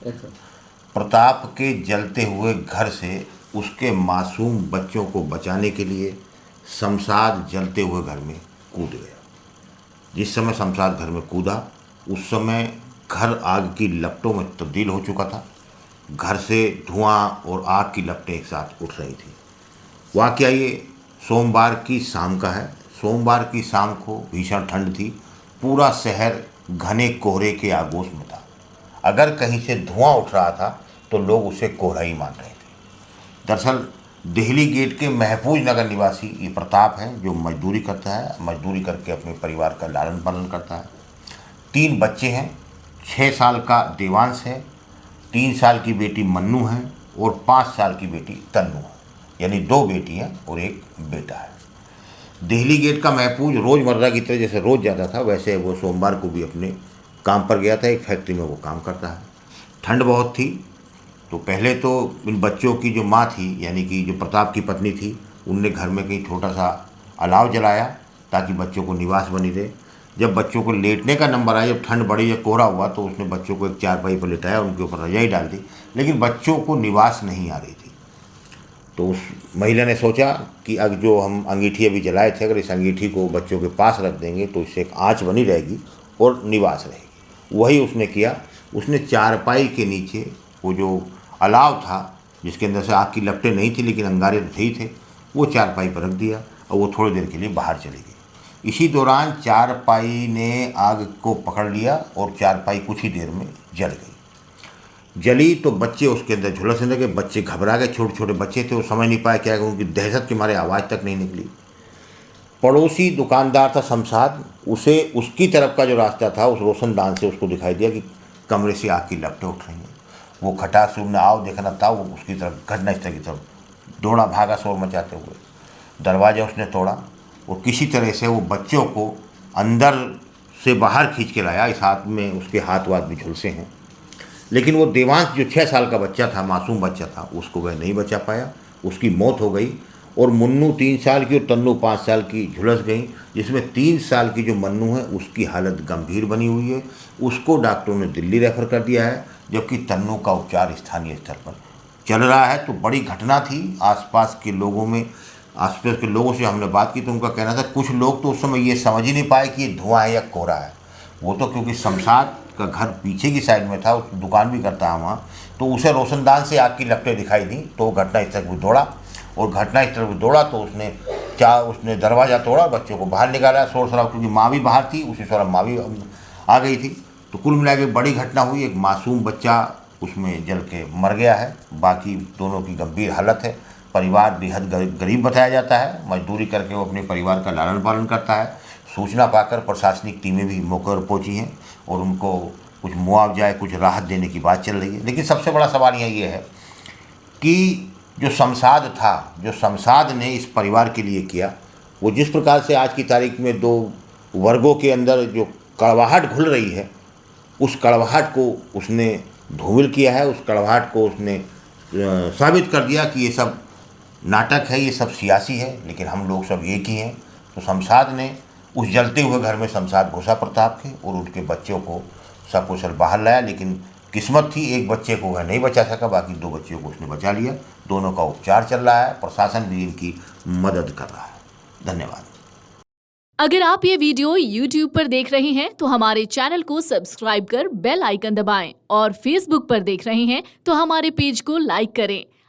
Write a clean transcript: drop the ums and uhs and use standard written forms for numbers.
प्रताप के जलते हुए घर से उसके मासूम बच्चों को बचाने के लिए शमशाद जलते हुए घर में कूद गया। जिस समय शमशाद घर में कूदा उस समय घर आग की लपटों में तब्दील हो चुका था। घर से धुआं और आग की लपटें एक साथ उठ रही थी। वाकया ये सोमवार की शाम का है। सोमवार की शाम को भीषण ठंड थी। पूरा शहर घने कोहरे के आगोश में था। अगर कहीं से धुआं उठ रहा था तो लोग उसे कोहरा ही मान रहे थे। दरअसल दिल्ली गेट के महफूज नगर निवासी ये प्रताप है, जो मजदूरी करता है। मजदूरी करके अपने परिवार का लालन पालन करता है। 3 बच्चे हैं। 6 साल का देवांश है, 3 साल की बेटी मन्नू है और 5 साल की बेटी तन्नू है। यानी 2 बेटियां और 1 बेटा है। दिल्ली गेट का महफूज रोज़मर्रा की तरह जैसे रोज़ जाता था, वैसे वो सोमवार को भी अपने काम पर गया था। एक फैक्ट्री में वो काम करता है। ठंड बहुत थी, तो पहले तो इन बच्चों की जो माँ थी, यानी कि जो प्रताप की पत्नी थी, उनने घर में कहीं छोटा सा अलाव जलाया ताकि बच्चों को निवास बनी रहे। जब बच्चों को लेटने का नंबर आया, जब ठंड बढ़ी, जब कोहरा हुआ, तो उसने बच्चों को एक चारपाई पर लिटाया, उनके ऊपर रजाई डाल दी, लेकिन बच्चों को निवास नहीं आ रही थी। तो उस महिला ने सोचा कि अब जो हम अंगीठी अभी जलाए थे, अगर इस अंगीठी को बच्चों के पास रख देंगे तो इससे एक आँच बनी रहेगी और निवास रहेगी। वही उसने किया। उसने चारपाई के नीचे वो जो अलाव था, जिसके अंदर से आग की लपटें नहीं थी लेकिन अंगारे तो थे ही थे, वो चारपाई पर रख दिया और वो थोड़ी देर के लिए बाहर चली गई। इसी दौरान चारपाई ने आग को पकड़ लिया और चारपाई कुछ ही देर में जल गई। जली तो बच्चे उसके अंदर झुलसने लगे। बच्चे घबरा गए। छोटे छोटे बच्चे थे, वो समझ नहीं पाए क्या। उनकी दहशत के मारे आवाज़ तक नहीं निकली। पड़ोसी दुकानदार था शमशाद, उसे उसकी तरफ का जो रास्ता था उस रोशनदान से उसको दिखाई दिया कि कमरे से आग की लपटें उठ रही हैं। वो खटाक से उन्हें आओ देखना था, वो उसकी तरफ घटनास्थल की तरफ दौड़ा भागा शोर मचाते हुए। दरवाज़ा उसने तोड़ा और किसी तरह से वो बच्चों को अंदर से बाहर खींच के लाया। इस हाथ में उसके हाथ वाथ भी झुलसे हैं, लेकिन वो देवांश जो 6 साल का बच्चा था, मासूम बच्चा था, उसको वह नहीं बचा पाया। उसकी मौत हो गई। और मुन्नू 3 साल की और तन्नू 5 साल की झुलस गई, जिसमें 3 साल की जो मन्नू है उसकी हालत गंभीर बनी हुई है। उसको डॉक्टरों ने दिल्ली रेफर कर दिया है, जबकि तन्नू का उपचार स्थानीय स्तर पर चल रहा है। तो बड़ी घटना थी। आसपास के लोगों से हमने बात की तो उनका कहना था, कुछ लोग तो उस समय ये समझ ही नहीं पाए कि ये धुआं है या कोहरा है। वो तो क्योंकि शमशाद का घर पीछे की साइड में था, उस दुकान भी करता है वहाँ, तो उसे रोशनदान से आग की लपटें दिखाई दी। तो घटनास्थल पर दौड़ा और घटनास्थल पर दौड़ा तो उसने दरवाज़ा तोड़ा, बच्चों को बाहर निकाला। शोर शराब, क्योंकि माँ भी बाहर थी, उसी दौरान माँ भी आ गई थी। तो कुल मिला के बड़ी घटना हुई। एक मासूम बच्चा उसमें जल के मर गया है। बाकी दोनों की गंभीर हालत है। परिवार बेहद गरीब बताया जाता है। मजदूरी करके वो अपने परिवार का लालन पालन करता है। सूचना पाकर प्रशासनिक टीमें भी मौके पर पहुँची हैं और उनको कुछ मुआवजा, कुछ राहत देने की बात चल रही है। लेकिन सबसे बड़ा सवाल यहाँ ये है कि जो शमशाद ने इस परिवार के लिए किया, वो जिस प्रकार से आज की तारीख में 2 वर्गों के अंदर जो कड़वाहट घुल रही है, उस कड़वाहट को उसने धूमिल किया है। उस कड़वाहट को उसने साबित कर दिया कि ये सब नाटक है, ये सब सियासी है, लेकिन हम लोग सब एक ही हैं। तो शमशाद ने उस जलते हुए घर में शमशाद घुसा प्रताप के और उनके बच्चों को सकुशल बाहर लाया। लेकिन किस्मत थी, एक बच्चे को वह नहीं बचा सका, बाकी 2 बच्चों को उसने बचा लिया। दोनों का उपचार चल रहा है। प्रशासन भी इनकी मदद कर रहा है। धन्यवाद। अगर आप ये वीडियो YouTube पर देख रहे हैं तो हमारे चैनल को सब्सक्राइब कर बेल आइकन दबाएं और Facebook पर देख रहे हैं तो हमारे पेज को लाइक करें।